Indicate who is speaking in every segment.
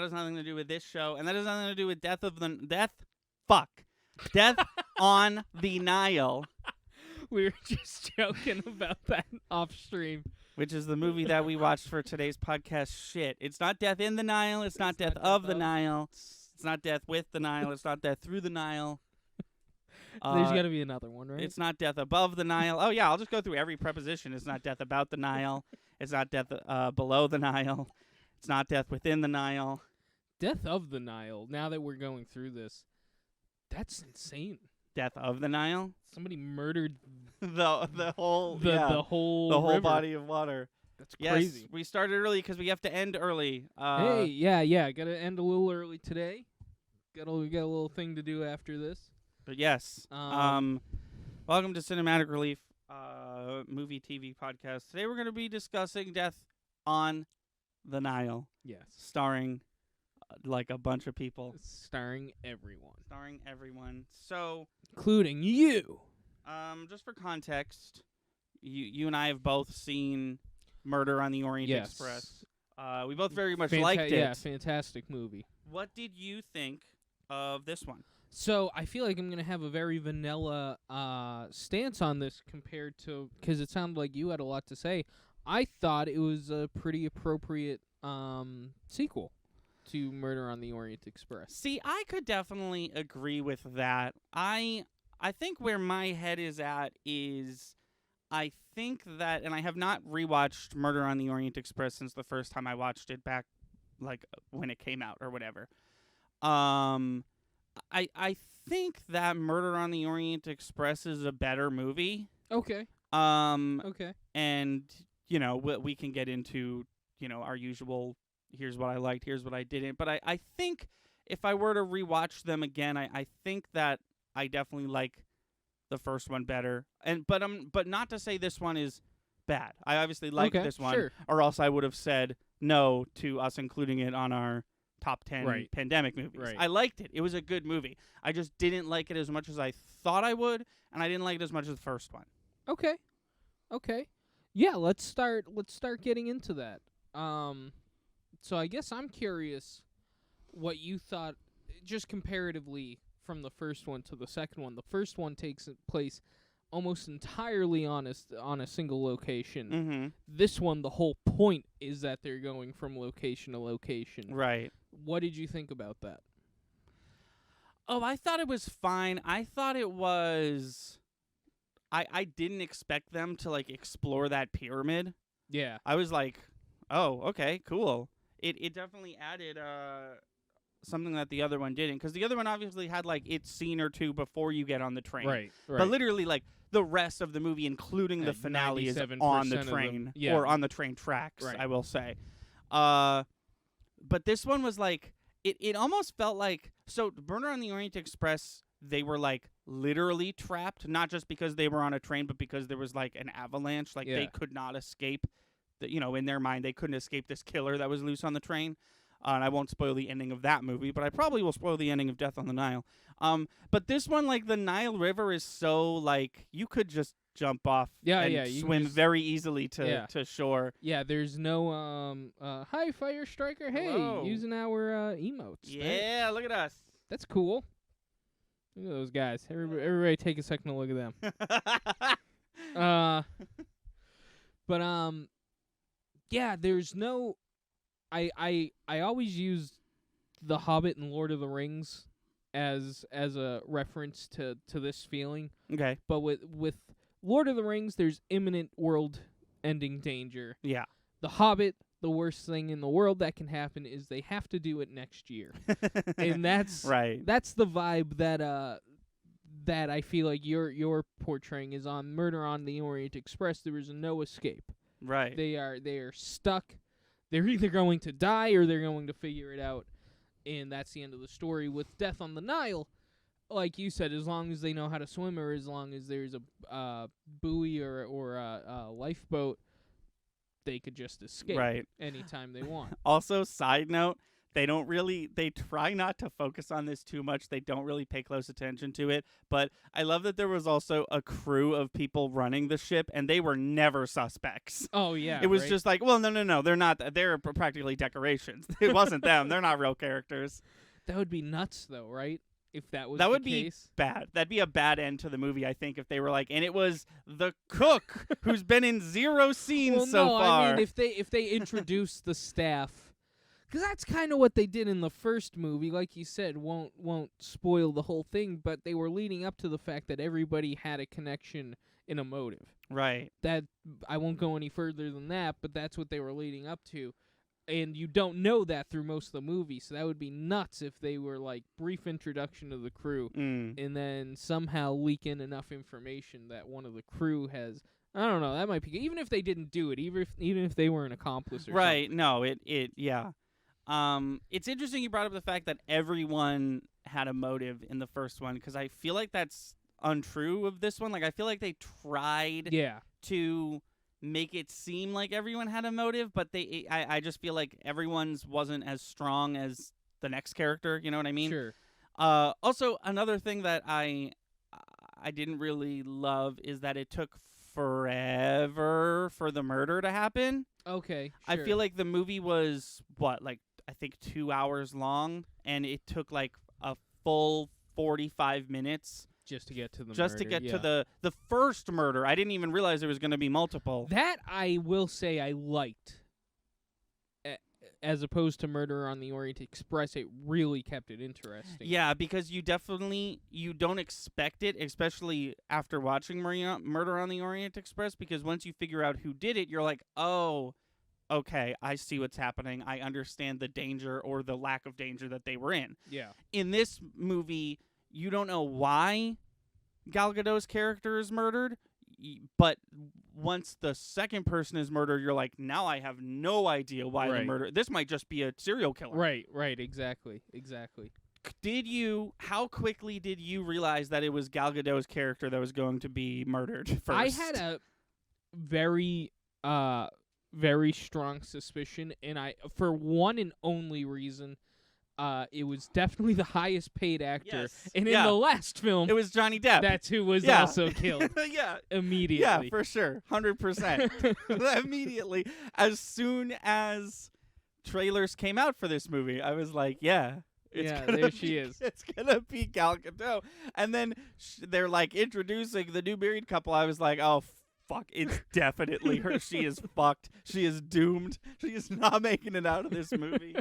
Speaker 1: has nothing to do with this show, and that has nothing to do with Death on the Nile,
Speaker 2: We were just joking about that off stream.
Speaker 1: which is the movie that we watched for today's podcast. Shit. It's not Death in the Nile. It's not Death of the Nile. It's not Death with the Nile. It's not Death through the Nile.
Speaker 2: There's got to be another one, right?
Speaker 1: It's not Death above the Nile. Oh, yeah, I'll just go through every preposition. It's not Death about the Nile. It's not Death below the Nile. It's not Death within the Nile.
Speaker 2: Death of the Nile. Now that we're going through this, that's insane.
Speaker 1: Death of the Nile?
Speaker 2: Somebody murdered
Speaker 1: the whole
Speaker 2: the whole
Speaker 1: river. Body of water.
Speaker 2: That's crazy.
Speaker 1: Yes, we started early because we have to end early.
Speaker 2: Hey, yeah. Got to end a little early today. We got a little thing to do after this.
Speaker 1: But yes, welcome to Cinematic Relief, movie TV podcast. Today we're going to be discussing Death on the Nile.
Speaker 2: Yes.
Speaker 1: Starring like a bunch of people.
Speaker 2: Starring everyone.
Speaker 1: So,
Speaker 2: including you.
Speaker 1: Just for context, you and I have both seen Murder on the Orient Express. We both very much liked it.
Speaker 2: Yeah, fantastic movie.
Speaker 1: What did you think of this one?
Speaker 2: So I feel like I'm going to have a very vanilla stance on this compared to, because it sounded like you had a lot to say. I thought it was a pretty appropriate sequel to Murder on the Orient Express.
Speaker 1: See, I could definitely agree with that. I think where my head is at is I think that, and I have not rewatched Murder on the Orient Express since the first time I watched it back, like when it came out or whatever. I think that Murder on the Orient Express is a better movie.
Speaker 2: Okay.
Speaker 1: Okay. And, we can get into, our usual, here's what I liked, here's what I didn't. But I think if I were to rewatch them again, I think that I definitely like the first one better. But not to say this one is bad. I obviously like this one,
Speaker 2: sure.
Speaker 1: Or else I would have said no to us including it on our top 10 pandemic movies.
Speaker 2: Right.
Speaker 1: I liked it. It was a good movie. I just didn't like it as much as I thought I would, and I didn't like it as much as the first one.
Speaker 2: Okay. Yeah, let's start getting into that. So I guess I'm curious what you thought, just comparatively from the first one to the second one. The first one takes place almost entirely on a single location.
Speaker 1: Mm-hmm.
Speaker 2: This one, the whole point is that they're going from location to location.
Speaker 1: Right.
Speaker 2: What did you think about that?
Speaker 1: Oh, I thought it was fine. I thought it was... I didn't expect them to, explore that pyramid.
Speaker 2: Yeah.
Speaker 1: I was like, oh, okay, cool. It definitely added something that the other one didn't, because the other one obviously had, its scene or two before you get on the train.
Speaker 2: Right.
Speaker 1: But literally, the rest of the movie, including the finale, is on the train. Or on the train tracks, I will say. But this one was, it almost felt like... So, Murder on the Orient Express, they were, literally trapped, not just because they were on a train, but because there was, an avalanche. They could not escape. In their mind, they couldn't escape this killer that was loose on the train. And I won't spoil the ending of that movie, but I probably will spoil the ending of Death on the Nile. But this one, the Nile River is so, you could just jump off and swim very easily to shore.
Speaker 2: Yeah, there's no, hi, Fire Striker, hey,
Speaker 1: Hello.
Speaker 2: using our emotes.
Speaker 1: Yeah, look at us.
Speaker 2: That's cool. Look at those guys. Everybody take a second to look at them. Yeah, there's no... I always use The Hobbit and Lord of the Rings as a reference to this feeling.
Speaker 1: Okay.
Speaker 2: But with Lord of the Rings, there's imminent world-ending danger.
Speaker 1: Yeah.
Speaker 2: The Hobbit, the worst thing in the world that can happen is they have to do it next year. And that's that's the vibe that I feel like you're portraying is on Murder on the Orient Express. There is no escape.
Speaker 1: Right.
Speaker 2: They are stuck. They're either going to die or they're going to figure it out, and that's the end of the story. With Death on the Nile, like you said, as long as they know how to swim or as long as there's a buoy or a lifeboat, they could just escape anytime they want.
Speaker 1: Also, side note, they try not to focus on this too much. They don't really pay close attention to it. But I love that there was also a crew of people running the ship, and they were never suspects.
Speaker 2: Oh, yeah.
Speaker 1: It was just like, well, no. They're not. They're practically decorations. It wasn't them. They're not real characters.
Speaker 2: That would be nuts, though, right? If that was
Speaker 1: that
Speaker 2: the
Speaker 1: would
Speaker 2: case.
Speaker 1: Be bad. That'd be a bad end to the movie, I think, if they were like, and it was the cook who's been in 0 scenes so far.
Speaker 2: I mean, if they introduce the staff, because that's kind of what they did in the first movie. Like you said, won't spoil the whole thing, but they were leading up to the fact that everybody had a connection in a motive.
Speaker 1: Right.
Speaker 2: That I won't go any further than that, but that's what they were leading up to. And you don't know that through most of the movie, so that would be nuts if they were like brief introduction of the crew and then somehow leak in enough information that one of the crew has. I don't know. That might be even if they didn't do it, even if they were an accomplice or
Speaker 1: right.
Speaker 2: something.
Speaker 1: No. Yeah. It's interesting you brought up the fact that everyone had a motive in the first one, because I feel like that's untrue of this one. Like I feel like they tried to make it seem like everyone had a motive, but I just feel like everyone's wasn't as strong as the next character, you know what I mean?
Speaker 2: Sure.
Speaker 1: Also, another thing that I didn't really love is that it took forever for the murder to happen.
Speaker 2: Okay, sure.
Speaker 1: I feel like the movie was, I think 2 hours long, and it took like a full 45 minutes
Speaker 2: just to get to the
Speaker 1: to the first murder. I didn't even realize there was going to be multiple.
Speaker 2: That I will say I liked. As opposed to Murder on the Orient Express, it really kept it interesting.
Speaker 1: Yeah, because you don't expect it, especially after watching Murder on the Orient Express, because once you figure out who did it, you're like, oh, okay, I see what's happening. I understand the danger or the lack of danger that they were in.
Speaker 2: Yeah.
Speaker 1: In this movie, you don't know why Gal Gadot's character is murdered, but once the second person is murdered, you're like, now I have no idea why the murder. This might just be a serial killer.
Speaker 2: Right, exactly.
Speaker 1: How quickly did you realize that it was Gal Gadot's character that was going to be murdered first?
Speaker 2: I had a very, very strong suspicion, and for one and only reason, it was definitely the highest paid actor.
Speaker 1: Yes.
Speaker 2: And in the last film,
Speaker 1: it was Johnny Depp.
Speaker 2: That's who was also killed.
Speaker 1: Yeah.
Speaker 2: Immediately.
Speaker 1: Yeah, for sure. 100%. Immediately. As soon as trailers came out for this movie, I was like, there she is. It's going to be Gal Gadot. And then they're like introducing the new married couple. I was like, oh, fuck, it's definitely her. She is fucked. She is doomed. She is not making it out of this movie.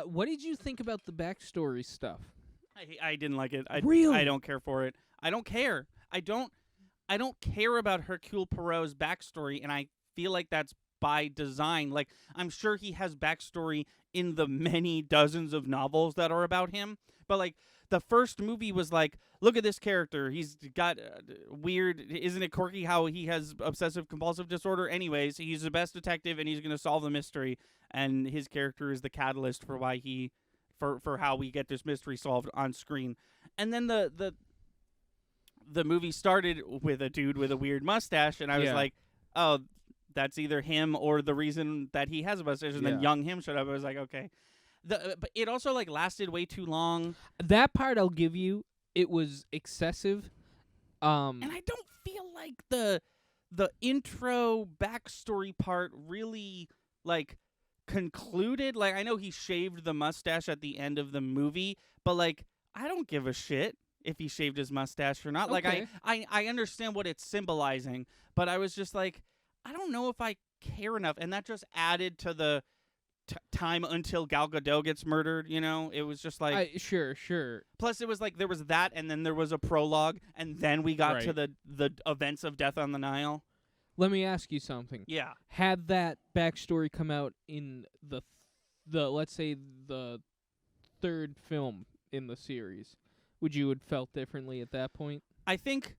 Speaker 2: What did you think about the backstory stuff?
Speaker 1: I didn't like it.
Speaker 2: Really?
Speaker 1: I don't care for it. I don't care. I don't care about Hercule Poirot's backstory, and I feel like that's by design. Like, I'm sure he has backstory in the many dozens of novels that are about him, but like the first movie was like, look at this character. He's got weird. Isn't it quirky how he has obsessive compulsive disorder? Anyways, he's the best detective, and he's going to solve the mystery. And his character is the catalyst for why for how we get this mystery solved on screen. And then the movie started with a dude with a weird mustache, and I was like, oh, that's either him or the reason that he has a mustache. And then young him showed up. I was like, okay. But it also like lasted way too long.
Speaker 2: That part I'll give you. It was excessive.
Speaker 1: And I don't feel like the intro backstory part really like concluded. Like, I know he shaved the mustache at the end of the movie, but like I don't give a shit if he shaved his mustache or not.
Speaker 2: Okay.
Speaker 1: Like I understand what it's symbolizing, but I was just like, I don't know if I care enough, and that just added to the time until Gal Gadot gets murdered, you know? It was just like...
Speaker 2: Sure.
Speaker 1: Plus, it was like there was that, and then there was a prologue, and then we got to the events of Death on the Nile.
Speaker 2: Let me ask you something.
Speaker 1: Yeah.
Speaker 2: Had that backstory come out in the let's say, the third film in the series, would you have felt differently at that point?
Speaker 1: I think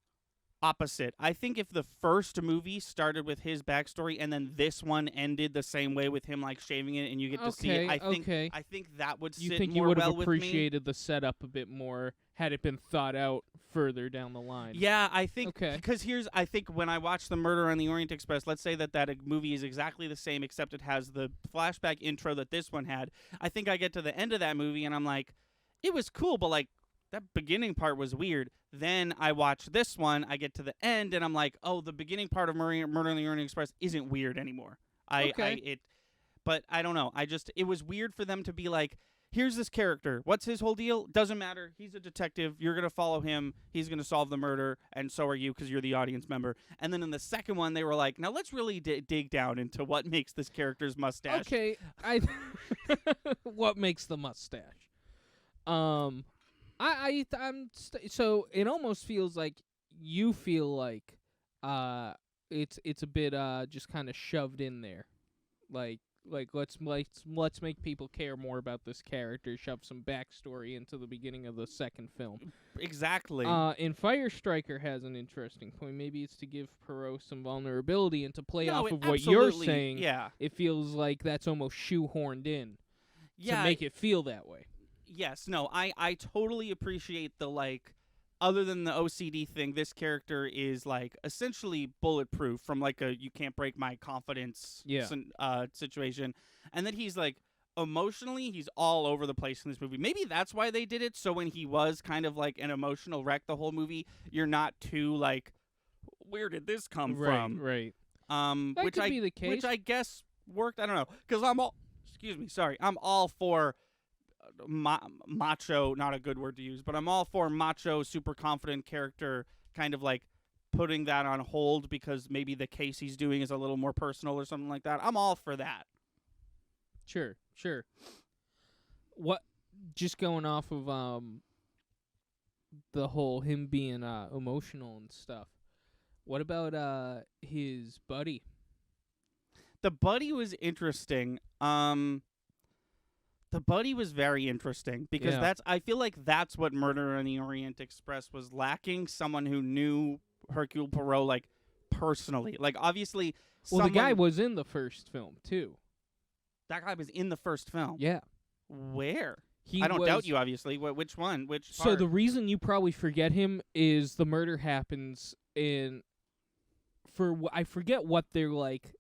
Speaker 1: opposite. I think if the first movie started with his backstory and then this one ended the same way with him like shaving it and you get to see it, I think that would sit more well with me.
Speaker 2: You think you would have appreciated the setup a bit more had it been thought out further down the line?
Speaker 1: Yeah, I think because I think when I watch The Murder on the Orient Express, let's say that movie is exactly the same except it has the flashback intro that this one had. I think I get to the end of that movie and I'm like, it was cool, but like that beginning part was weird. Then I watch this one, I get to the end, and I'm like, oh, the beginning part of Murder on the Orient Express isn't weird anymore. But I don't know. It was weird for them to be like, here's this character. What's his whole deal? Doesn't matter. He's a detective. You're going to follow him. He's going to solve the murder, and so are you because you're the audience member. And then in the second one, they were like, now let's really dig down into what makes this character's mustache.
Speaker 2: Okay. What makes the mustache? So it almost feels like you feel like it's a bit just kind of shoved in there, like let's make people care more about this character, shove some backstory into the beginning of the second film.
Speaker 1: Exactly.
Speaker 2: And Fire Striker has an interesting point. Maybe it's to give Perot some vulnerability and to play off of what you're saying.
Speaker 1: Yeah.
Speaker 2: It feels like that's almost shoehorned in to make it feel that way.
Speaker 1: Yes, no, I totally appreciate the, like, other than the OCD thing, this character is, like, essentially bulletproof from, like, a you can't break my confidence situation. And then he's, like, emotionally, he's all over the place in this movie. Maybe that's why they did it, so when he was kind of, like, an emotional wreck the whole movie, you're not too, like, where did this come from?
Speaker 2: Right.
Speaker 1: That
Speaker 2: could be the case.
Speaker 1: Which I guess worked, I don't know, because I'm all for macho, not a good word to use, but I'm all for macho, super confident character kind of like putting that on hold because maybe the case he's doing is a little more personal or something like that. I'm all for that.
Speaker 2: Sure. What, just going off of the whole him being emotional and stuff, what about his buddy?
Speaker 1: The buddy was interesting. The buddy was very interesting because I feel like that's what Murder on the Orient Express was lacking. Someone who knew Hercule Poirot, like, personally. Like, obviously,
Speaker 2: the guy was in the first film, too.
Speaker 1: That guy was in the first film?
Speaker 2: Yeah.
Speaker 1: Where? I don't doubt you, obviously. Which one? Which part?
Speaker 2: So the reason you probably forget him is the murder happens I forget what they're like,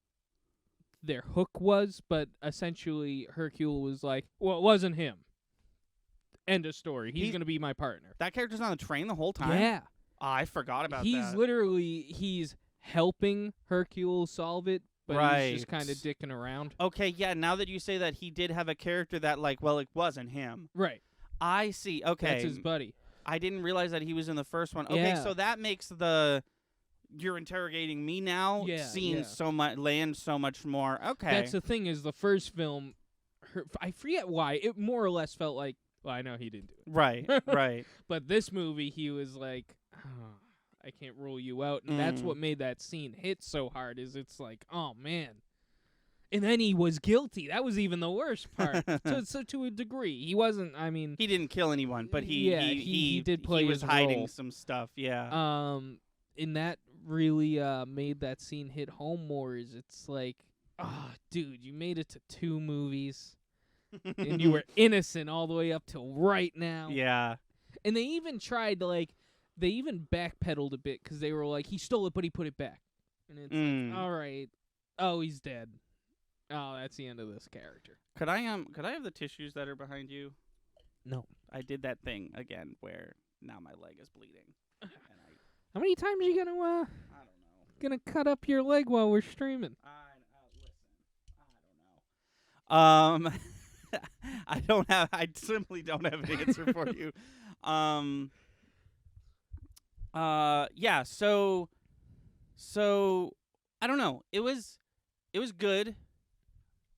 Speaker 2: their hook was, but essentially Hercule was like, well, it wasn't him. End of story. He's going to be my partner.
Speaker 1: That character's on the train the whole time?
Speaker 2: Yeah.
Speaker 1: Oh, I forgot about
Speaker 2: that. He's helping Hercule solve it, but he's just kind of dicking around.
Speaker 1: Okay, yeah, now that you say that, he did have a character that, like, well, it wasn't him.
Speaker 2: Right.
Speaker 1: I see. Okay.
Speaker 2: That's his buddy.
Speaker 1: I didn't realize that he was in the first one. Okay, so that makes you're interrogating me now, land so much more. Okay.
Speaker 2: That's the thing is the first film, I forget why, it more or less felt like, well, I know he didn't do it.
Speaker 1: Right.
Speaker 2: But this movie, he was like, oh, I can't rule you out. And that's what made that scene hit so hard is it's like, oh, man. And then he was guilty. That was even the worst part. so to a degree. He wasn't, I mean.
Speaker 1: He didn't kill anyone, but he did play his role. He was hiding some stuff, yeah.
Speaker 2: And that really made that scene hit home more. Is it's like, dude, you made it to 2 movies, and you were innocent all the way up till right now.
Speaker 1: Yeah.
Speaker 2: And they even tried to, like, they even backpedaled a bit because they were like, he stole it, but he put it back. And it's like, all right, oh, he's dead. Oh, that's the end of this character.
Speaker 1: Could I have the tissues that are behind you?
Speaker 2: No.
Speaker 1: I did that thing again where now my leg is bleeding.
Speaker 2: How many times are you gonna
Speaker 1: I don't know.
Speaker 2: Gonna cut up your leg while we're streaming?
Speaker 1: I don't know. I simply don't have an answer for you. Yeah, so I don't know. It was good.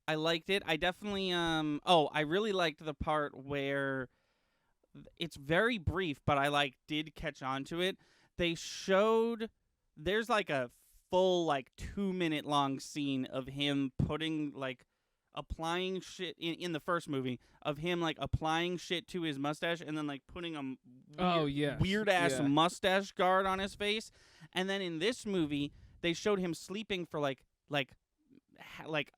Speaker 1: I liked it. I definitely I really liked the part where it's very brief, but I did catch on to it. They showed there's like a full 2-minute long scene of him putting applying shit in the first movie of him applying shit to his mustache and then putting a weird ass mustache guard on his face, And then in this movie, they showed him sleeping for like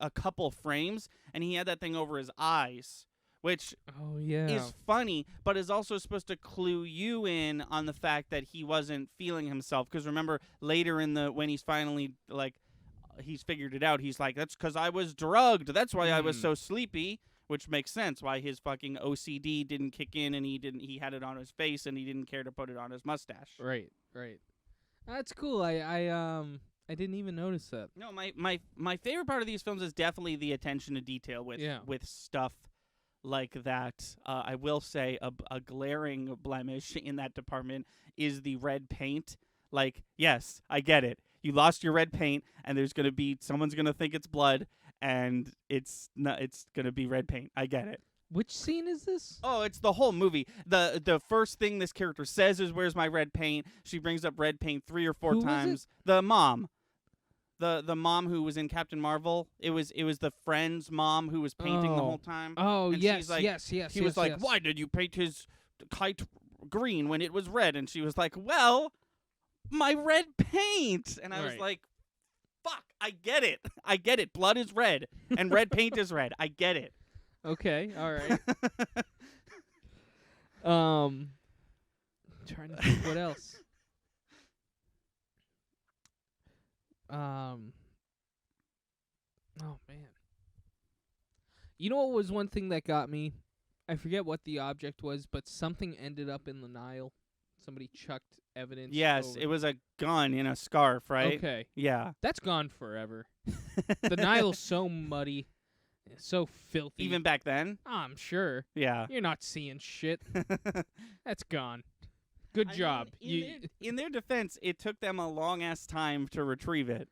Speaker 1: a couple frames, and he had that thing over his eyes, which is funny, but is also supposed to clue you in on the fact that he wasn't feeling himself. Because remember, later when he's finally, like, he's figured it out, he's like, that's because I was drugged. That's why I was so sleepy, which makes sense why his fucking OCD didn't kick in, and he had it on his face, and he didn't care to put it on his mustache.
Speaker 2: Right. That's cool. I didn't even notice that.
Speaker 1: No, my favorite part of these films is definitely the attention to detail with stuff like that. I will say a glaring blemish in that department is the red paint. Like, yes, I get it. You lost your red paint, and someone's gonna think it's blood, and it's gonna be red paint. I get it.
Speaker 2: Which scene is this?
Speaker 1: Oh, it's the whole movie. The first thing this character says is, "Where's my red paint?" She brings up red paint 3 or 4 times. The mom. The mom who was in Captain Marvel, it was the friend's mom who was painting the whole time.
Speaker 2: Oh,
Speaker 1: and
Speaker 2: yes,
Speaker 1: like,
Speaker 2: yes.
Speaker 1: He was like, "Why did you paint his kite green when it was red?" And she was like, "Well, my red paint." And I was like, "Fuck, I get it. I get it. Blood is red, and red paint is red. I get it."
Speaker 2: Okay, all right. Trying to think what else. Oh man. You know what was one thing that got me? I forget what the object was, but something ended up in the Nile. Somebody chucked evidence.
Speaker 1: Yes, it was a gun in a scarf, right?
Speaker 2: Okay.
Speaker 1: Yeah.
Speaker 2: That's gone forever. The Nile's so muddy, so filthy.
Speaker 1: Even back then?
Speaker 2: I'm sure.
Speaker 1: Yeah.
Speaker 2: You're not seeing shit. That's gone. Good job.
Speaker 1: In their defense, it took them a long-ass time to retrieve it.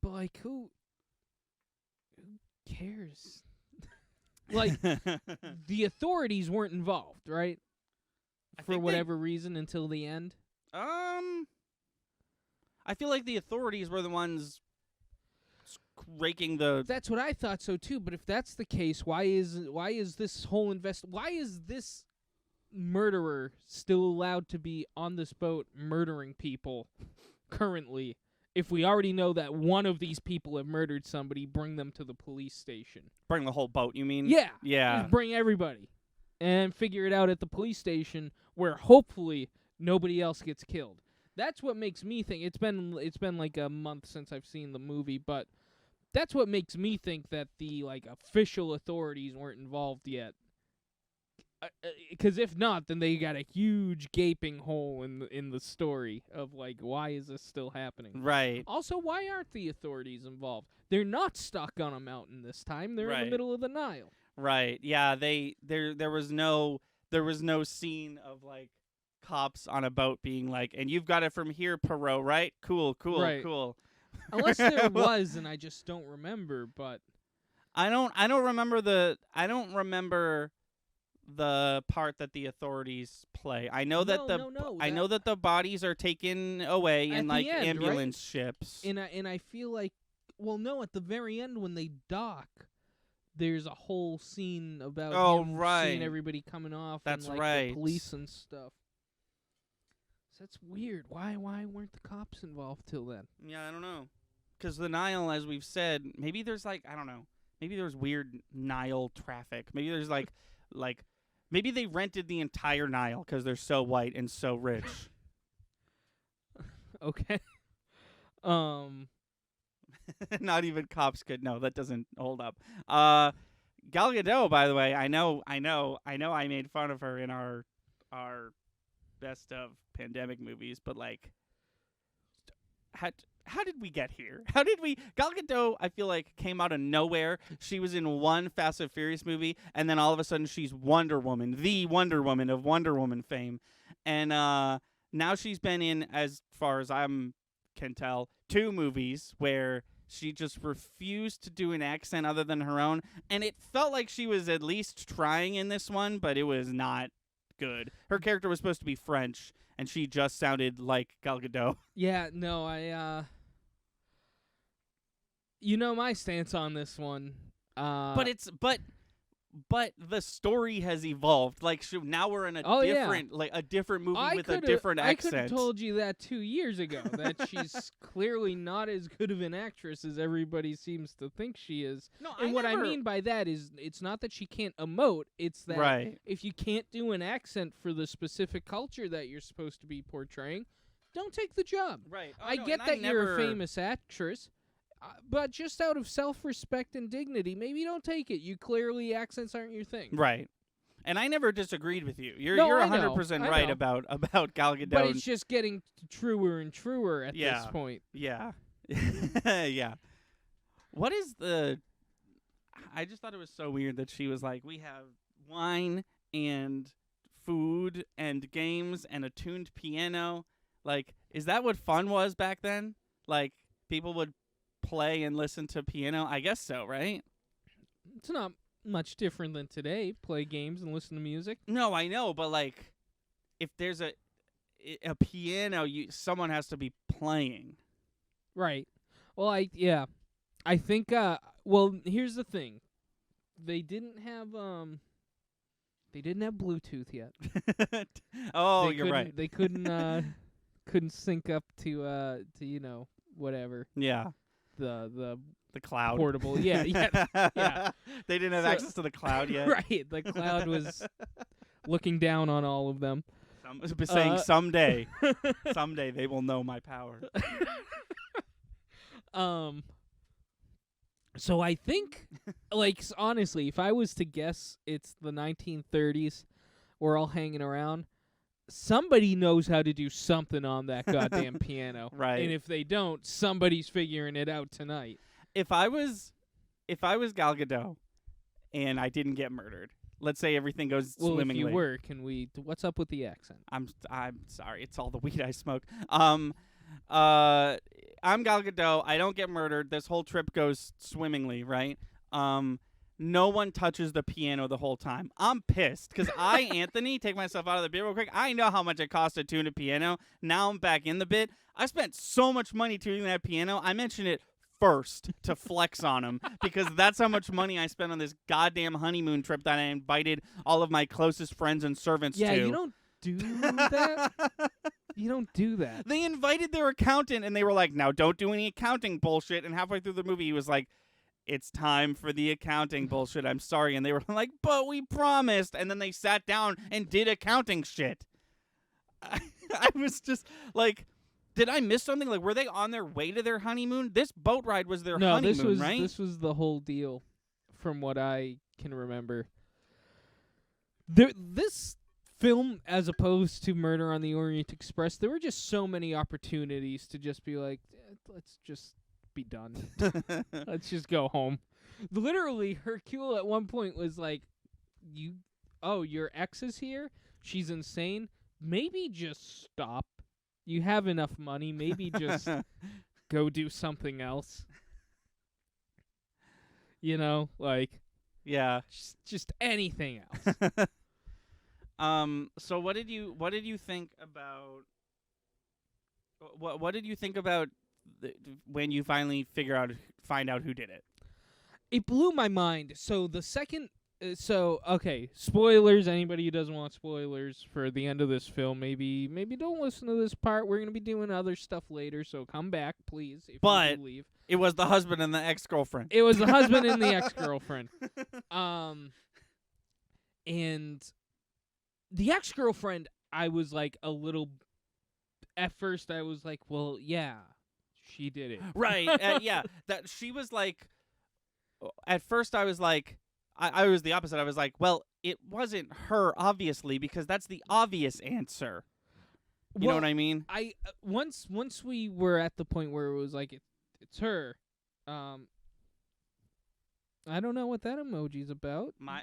Speaker 2: But, like, who cares? Like, the authorities weren't involved, right? For whatever reason until the end?
Speaker 1: I feel like the authorities were the ones raking the...
Speaker 2: That's what I thought so, too. But if that's the case, why is this whole why is this murderer still allowed to be on this boat murdering people currently? If we already know that one of these people have murdered somebody, bring them to the police station.
Speaker 1: Bring the whole boat, you mean?
Speaker 2: Yeah.
Speaker 1: Yeah.
Speaker 2: Just bring everybody. And figure it out at the police station where hopefully nobody else gets killed. That's what makes me think. It's been like a month since I've seen the movie, but that's what makes me think that the official authorities weren't involved yet. Because if not, then they got a huge gaping hole in the story of why is this still happening?
Speaker 1: Right.
Speaker 2: Also, why aren't the authorities involved? They're not stuck on a mountain this time. They're in the middle of the Nile.
Speaker 1: Right. Yeah. There was no scene of cops on a boat being like, and you've got it from here, Perot, right? Cool.
Speaker 2: Right.
Speaker 1: Cool.
Speaker 2: Unless there was, and I just don't remember. But
Speaker 1: I don't remember the part that the authorities play. I know that I know that the bodies are taken away in ambulance ships.
Speaker 2: And I feel like, well, no, at the very end when they dock, there's a whole scene about seeing everybody coming off.
Speaker 1: That's
Speaker 2: and,
Speaker 1: right.
Speaker 2: The police and stuff. So that's weird. Why weren't the cops involved till then?
Speaker 1: Yeah, I don't know. Because the Nile, as we've said, maybe there's I don't know. Maybe there's weird Nile traffic. Maybe there's maybe they rented the entire Nile because they're so white and so rich.
Speaker 2: Okay.
Speaker 1: Not even cops could. No, that doesn't hold up. Gal Gadot, by the way, I know I made fun of her in our best of pandemic movies, but how did we get here? Gal Gadot, I feel like, came out of nowhere. She was in one Fast and Furious movie, and then all of a sudden she's Wonder Woman, the Wonder Woman of Wonder Woman fame. And now she's been in, as far as I can tell, 2 movies where she just refused to do an accent other than her own. And it felt like she was at least trying in this one, but it was not good. Her character was supposed to be French, and she just sounded like Gal Gadot.
Speaker 2: Yeah, no, my stance on this one.
Speaker 1: But but the story has evolved. Like now we're in a different movie with a different accent.
Speaker 2: I could have told you that 2 years ago, that she's clearly not as good of an actress as everybody seems to think she is.
Speaker 1: No,
Speaker 2: what I mean by that is it's not that she can't emote, it's that if you can't do an accent for the specific culture that you're supposed to be portraying, don't take the job.
Speaker 1: Right.
Speaker 2: I get that you're a famous actress, but just out of self-respect and dignity, maybe don't take it. You clearly, accents aren't your thing.
Speaker 1: Right. And I never disagreed with you. You're 100% right about Gal Gadot.
Speaker 2: But it's just getting truer and truer at this point.
Speaker 1: Yeah. Yeah. What is the... I just thought it was so weird that she was like, we have wine and food and games and a tuned piano. Like, is that what fun was back then? Like, people would play and listen to piano? I guess so, right?
Speaker 2: It's not much different than today. Play games and listen to music.
Speaker 1: No, I know, but like, if there's a piano, someone has to be playing.
Speaker 2: Right. Well, I think. Well, here's the thing. They didn't have Bluetooth yet.
Speaker 1: You're right.
Speaker 2: They couldn't sync up to whatever.
Speaker 1: Yeah.
Speaker 2: The
Speaker 1: cloud.
Speaker 2: Portable. Yeah.
Speaker 1: They didn't have access to the cloud yet.
Speaker 2: Right. The cloud was looking down on all of them.
Speaker 1: Saying someday they will know my power.
Speaker 2: So I think, honestly, if I was to guess, it's the 1930s. We're all hanging around. Somebody knows how to do something on that goddamn piano.
Speaker 1: Right.
Speaker 2: And if they don't, somebody's figuring it out tonight.
Speaker 1: If I was Gal Gadot and I didn't get murdered, let's say everything goes swimmingly.
Speaker 2: If you were, what's up with the accent?
Speaker 1: I'm sorry, it's all the weed I smoke. I'm Gal Gadot. I don't get murdered. This whole trip goes swimmingly, right? No one touches the piano the whole time. I'm pissed because I, Anthony, take myself out of the bit real quick. I know how much it costs to tune a piano. Now I'm back in the bit. I spent so much money tuning that piano. I mentioned it first to flex on him because that's how much money I spent on this goddamn honeymoon trip that I invited all of my closest friends and servants to.
Speaker 2: Yeah, you don't do that. You don't do that.
Speaker 1: They invited their accountant and they were like, now don't do any accounting bullshit. And halfway through the movie, he was like, it's time for the accounting bullshit. I'm sorry. And they were like, but we promised. And then they sat down and did accounting shit. I was just like, did I miss something? Like, were they on their way to their honeymoon? This boat ride was their honeymoon, right?
Speaker 2: This was the whole deal from what I can remember. This film, as opposed to Murder on the Orient Express, there were just so many opportunities to just be like, let's just be done. Let's just go home. Literally, Hercule at one point was like, your ex is here? She's insane? Maybe just stop. You have enough money. Maybe just go do something else. Yeah. Just anything else.
Speaker 1: So what did you think about what did you think about when you finally find out who did it?
Speaker 2: It blew my mind. So the second okay, spoilers. Anybody who doesn't want spoilers for the end of this film, maybe don't listen to this part. We're going to be doing other stuff later, so come back, please, if you leave.
Speaker 1: It was the husband and the ex-girlfriend.
Speaker 2: It was the husband and the ex-girlfriend. And the ex-girlfriend, I was like at first I was like, well, yeah, she did it.
Speaker 1: Right, yeah. That she was like, at first I was like, I was the opposite. I was like, well, it wasn't her, obviously, because that's the obvious answer. You know what I mean?
Speaker 2: Once we were at the point where it was like, it's her, I don't know what that emoji's about.
Speaker 1: My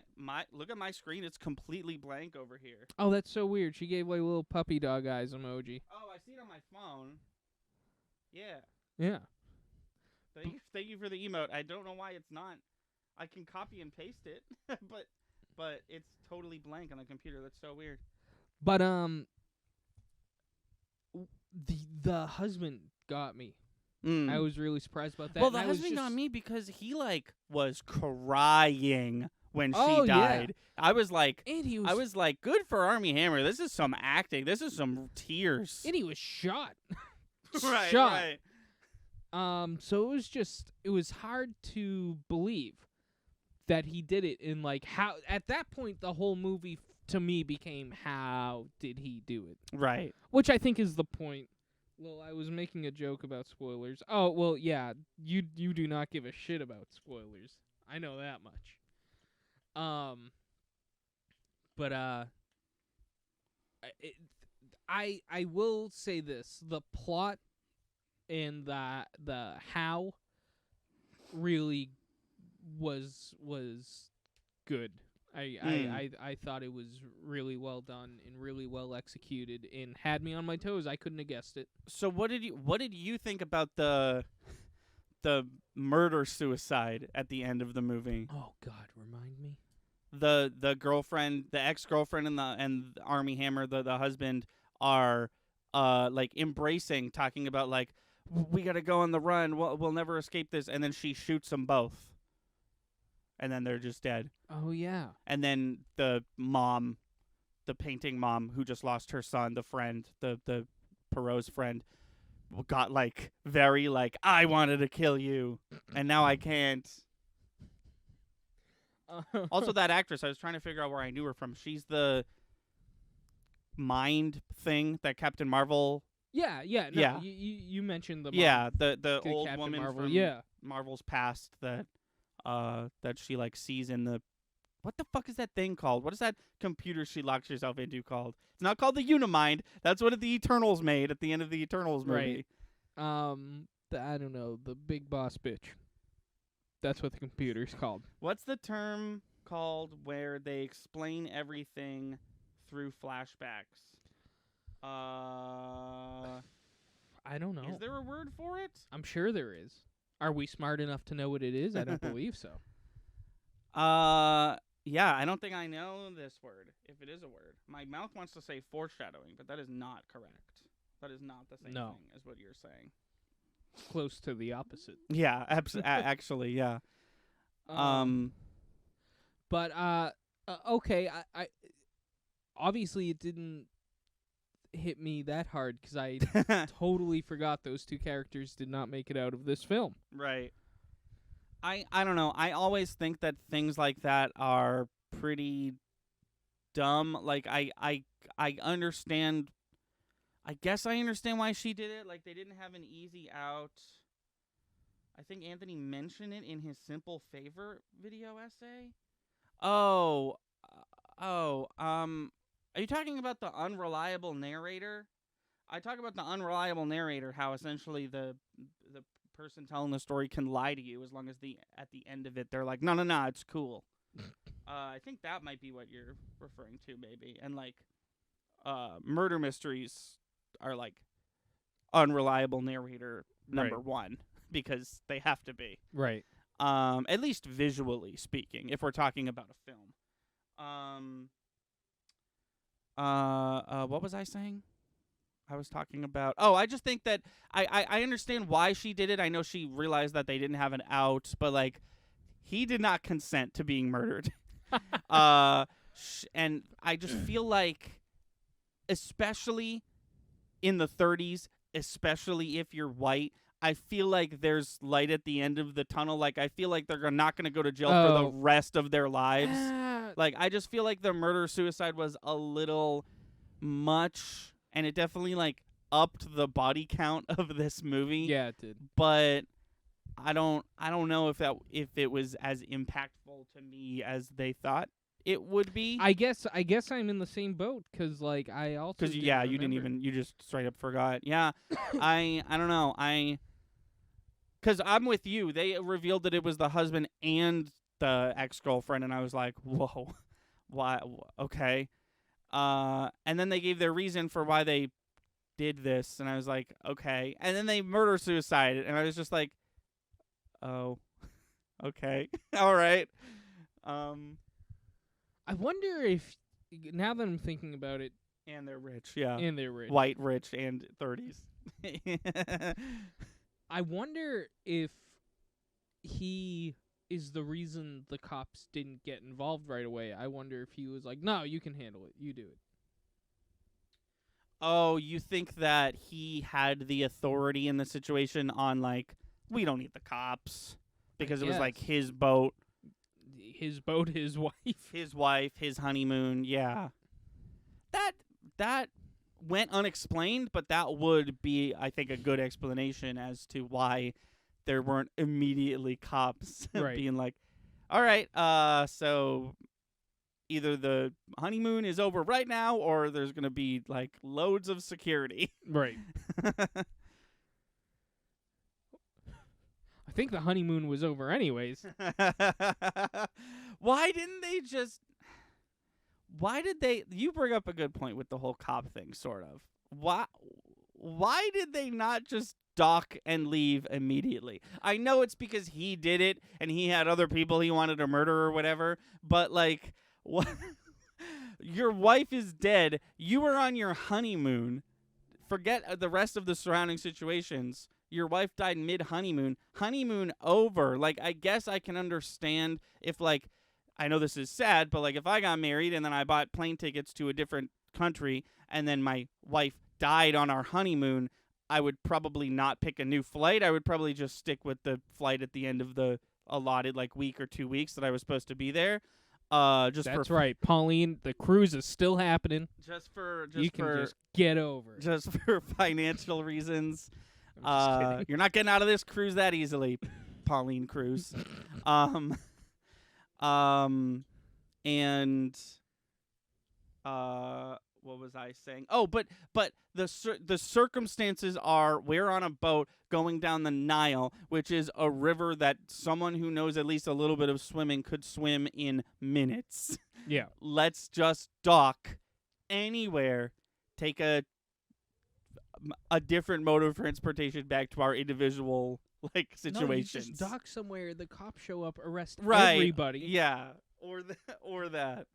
Speaker 1: look at my screen. It's completely blank over here.
Speaker 2: Oh, that's so weird. She gave like a little puppy dog eyes emoji.
Speaker 1: Oh, I see it on my phone. Yeah.
Speaker 2: Yeah.
Speaker 1: Thank you for the emote. I don't know why it's not. I can copy and paste it, but it's totally blank on the computer. That's so weird.
Speaker 2: But the husband got me. I was really surprised about that.
Speaker 1: Well, the husband got me because he was crying when she died.
Speaker 2: Yeah.
Speaker 1: I was like, good for Armie Hammer. This is some acting. This is some tears.
Speaker 2: And he was shot.
Speaker 1: Right.
Speaker 2: So it was hard to believe that he did it. In like, how at that point the whole movie to me became, how did he do it?
Speaker 1: Right.
Speaker 2: Which I think is the point. Well, I was making a joke about spoilers. Oh, well, yeah, you do not give a shit about spoilers. I know that much. But I will say this: the plot and the how really was good. I thought it was really well done and really well executed and had me on my toes. I couldn't have guessed it.
Speaker 1: So what did you think about the murder suicide at the end of the movie?
Speaker 2: Oh God, remind me.
Speaker 1: The girlfriend, the ex-girlfriend and Armie Hammer, the husband, are like embracing, talking about like, we got to go on the run. We'll never escape this, and then she shoots them both. And then they're just dead.
Speaker 2: Oh, yeah.
Speaker 1: And then the mom, the painting mom who just lost her son, the friend, the Perot's friend, got like very like, I wanted to kill you, and now I can't. Also, that actress, I was trying to figure out where I knew her from. She's the mind thing that Captain Marvel.
Speaker 2: Yeah. You mentioned the mom.
Speaker 1: Yeah, the old
Speaker 2: Captain
Speaker 1: woman
Speaker 2: Marvel,
Speaker 1: from Marvel's past that she like sees in the, what the fuck is that thing called? What is that computer she locks herself into called? It's not called the Unimind. That's what the Eternals made at the end of the Eternals movie.
Speaker 2: Right. I don't know, the big boss bitch. That's what the computer's called.
Speaker 1: What's the term called where they explain everything through flashbacks?
Speaker 2: I don't know.
Speaker 1: Is there a word for it?
Speaker 2: I'm sure there is. Are we smart enough to know what it is? I don't believe so.
Speaker 1: Yeah, I don't think I know this word, if it is a word. My mouth wants to say foreshadowing, but that is not correct. That is not the same thing as what you're saying.
Speaker 2: Close to the opposite.
Speaker 1: Yeah, actually, yeah.
Speaker 2: But okay, I obviously it didn't hit me that hard because I totally forgot those two characters did not make it out of this film.
Speaker 1: Right. I don't know. I always think that things like that are pretty dumb. Like I understand. I guess I understand why she did it. Like, they didn't have an easy out. I think Anthony mentioned it in his Simple Favor video essay. Are you talking about the unreliable narrator? I talk about the unreliable narrator, how essentially the person telling the story can lie to you as long as at the end of it they're like, no, it's cool. I think that might be what you're referring to, maybe. And like, murder mysteries are like unreliable narrator number one, because they have to be.
Speaker 2: Right.
Speaker 1: At least visually speaking, if we're talking about a film. What was I saying? I was talking about... Oh, I just think that I understand why she did it. I know she realized that they didn't have an out, but like, he did not consent to being murdered. And I just feel like, especially in the 30s, especially if you're white, I feel like there's light at the end of the tunnel. Like, I feel like they're not going to go to jail for the rest of their lives. Like, I just feel like the murder-suicide was a little much, and it definitely, like, upped the body count of this movie.
Speaker 2: Yeah, it did.
Speaker 1: But I don't know if it was as impactful to me as they thought it would be.
Speaker 2: I guess I'm in the same boat, because like, I also
Speaker 1: you just straight up forgot. Yeah. I don't know. Because I'm with you. They revealed that it was the husband and the ex-girlfriend, and I was like, whoa, why? Okay. And then they gave their reason for why they did this, and I was like, okay. And then they murder-suicide, and I was just like, oh, okay. All right.
Speaker 2: I wonder if, now that I'm thinking about it...
Speaker 1: And they're rich, yeah.
Speaker 2: And they're rich.
Speaker 1: White, rich, and 30s.
Speaker 2: I wonder if he is the reason the cops didn't get involved right away. I wonder if he was like, no, you can handle it. You do it.
Speaker 1: Oh, you think that he had the authority in the situation on, like, we don't need the cops because it was, like, his boat.
Speaker 2: His boat, his wife.
Speaker 1: His wife, his honeymoon, yeah. That went unexplained, but that would be, I think, a good explanation as to why there weren't immediately cops being like, all right, so either the honeymoon is over right now or there's going to be, like, loads of security.
Speaker 2: Right. I think the honeymoon was over anyways.
Speaker 1: Why did they you bring up a good point with the whole cop thing, sort of. Why did they not just dock and leave immediately? I know it's because he did it and he had other people he wanted to murder or whatever, but, like, what? Your wife is dead. You were on your honeymoon. Forget the rest of the surrounding situations. Your wife died mid-honeymoon. Honeymoon over. Like, I guess I can understand if, like, I know this is sad, but, like, if I got married and then I bought plane tickets to a different country and then my wife died on our honeymoon, I would probably not pick a new flight. I would probably just stick with the flight at the end of the allotted, like, week or 2 weeks that I was supposed to be there.
Speaker 2: That's right, Pauline. The cruise is still happening.
Speaker 1: Just
Speaker 2: get over it.
Speaker 1: Just for financial reasons. You're not getting out of this cruise that easily, Pauline Cruz. What was I saying? Oh, but the circumstances are we're on a boat going down the Nile, which is a river that someone who knows at least a little bit of swimming could swim in minutes.
Speaker 2: Yeah.
Speaker 1: Let's just dock anywhere, take a different mode of transportation back to our individual, like, situations.
Speaker 2: No, you just dock somewhere, the cops show up, arrest
Speaker 1: right.
Speaker 2: everybody.
Speaker 1: Yeah, or that.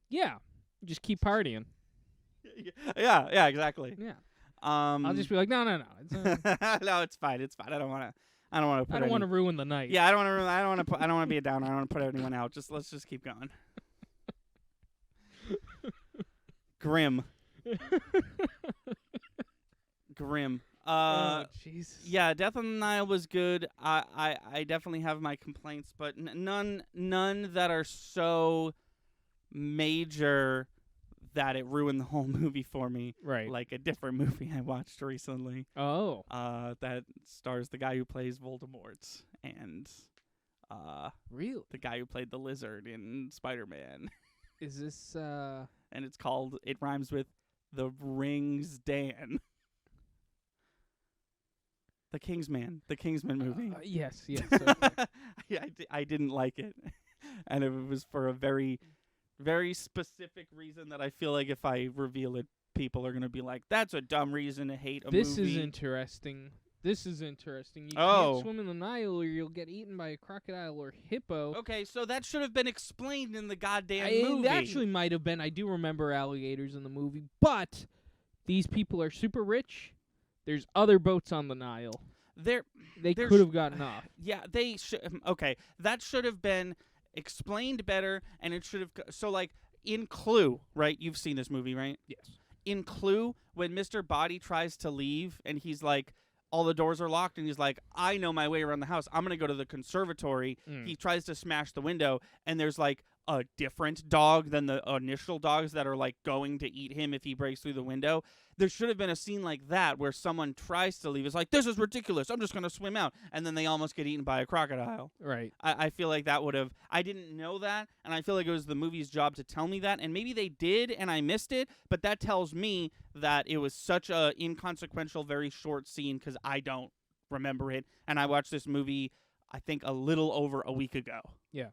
Speaker 2: Yeah, just keep partying.
Speaker 1: Yeah, exactly.
Speaker 2: Yeah. I'll just be like, no.
Speaker 1: It's no, it's fine. It's fine. I don't want to. I
Speaker 2: don't want to ruin the night.
Speaker 1: Yeah, I don't want to. I don't want to be a downer. I don't want to put anyone out. Let's just keep going. Grim.
Speaker 2: Oh, Jesus.
Speaker 1: Yeah, Death on the Nile was good. I definitely have my complaints, but none that are so major that it ruined the whole movie for me.
Speaker 2: Right.
Speaker 1: Like a different movie I watched recently.
Speaker 2: Oh.
Speaker 1: That stars the guy who plays Voldemort and
Speaker 2: really?
Speaker 1: The guy who played the lizard in Spider-Man.
Speaker 2: Is this
Speaker 1: and it rhymes with The Rings Dan. The Kingsman movie.
Speaker 2: Yes. Okay.
Speaker 1: I didn't like it. And it was for a very, very specific reason that I feel like if I reveal it, people are going to be like, that's a dumb reason to hate a movie.
Speaker 2: This is interesting. You can't swim in the Nile or you'll get eaten by a crocodile or hippo.
Speaker 1: Okay, so that should have been explained in the goddamn movie.
Speaker 2: It actually might have been. I do remember alligators in the movie, but these people are super rich. There's other boats on the Nile. They could have gotten off.
Speaker 1: Yeah, they should. Okay, that should have been explained better, and it should have. So, like, in Clue, right? You've seen this movie, right?
Speaker 2: Yes.
Speaker 1: In Clue, when Mr. Body tries to leave, and he's like, all the doors are locked, and he's like, I know my way around the house. I'm going to go to the conservatory. He tries to smash the window, and there's, like, a different dog than the initial dogs that are, like, going to eat him if he breaks through the window. There should have been a scene like that where someone tries to leave. It's like, this is ridiculous. I'm just going to swim out. And then they almost get eaten by a crocodile.
Speaker 2: Right.
Speaker 1: I feel like that would have... I didn't know that, and I feel like it was the movie's job to tell me that. And maybe they did, and I missed it, but that tells me that it was such a inconsequential, very short scene because I don't remember it. And I watched this movie, I think, a little over a week ago.
Speaker 2: Yeah.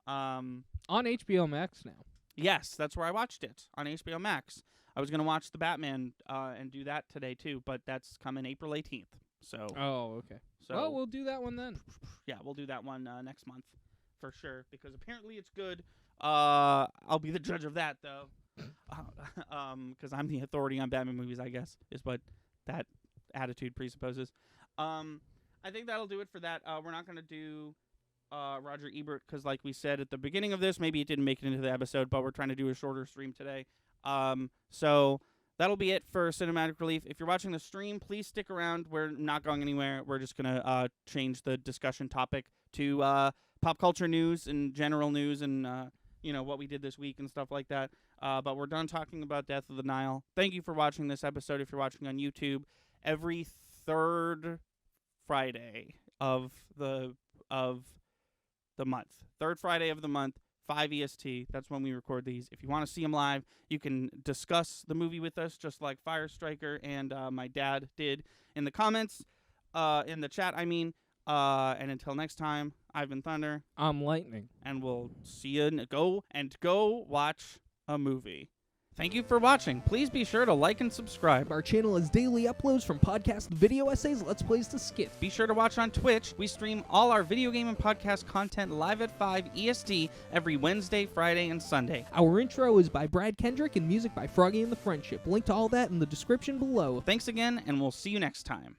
Speaker 2: On HBO Max now.
Speaker 1: Yes, that's where I watched it, on HBO Max. I was going to watch The Batman and do that today, too, but that's coming April 18th. So.
Speaker 2: Oh, okay. So well, we'll do that one then.
Speaker 1: Yeah, we'll do that one next month for sure, because apparently it's good. I'll be the judge of that, though, because I'm the authority on Batman movies, I guess, is what that attitude presupposes. I think that'll do it for that. We're not going to do Roger Ebert because, like we said at the beginning of this, maybe it didn't make it into the episode, but we're trying to do a shorter stream today. So that'll be it for Cinematic Relief. If you're watching the stream, please stick around. We're not going anywhere. We're just going to change the discussion topic to pop culture news and general news and, what we did this week and stuff like that. But we're done talking about Death of the Nile. Thank you for watching this episode. If you're watching on YouTube, every third Friday of the month. Third Friday of the month, 5 EST. That's when we record these. If you want to see them live, you can discuss the movie with us, just like Fire Striker and my dad did in the comments, in the chat, I mean. And until next time, I've been Thunder.
Speaker 2: I'm Lightning.
Speaker 1: And we'll see you. Go watch a movie. Thank you for watching. Please be sure to like and subscribe.
Speaker 2: Our channel has daily uploads from podcast video essays, Let's Plays to skits.
Speaker 1: Be sure to watch on Twitch. We stream all our video game and podcast content live at 5 EST every Wednesday, Friday, and Sunday.
Speaker 2: Our intro is by Brad Kendrick and music by Froggy and the Friendship. Link to all that in the description below.
Speaker 1: Thanks again, and we'll see you next time.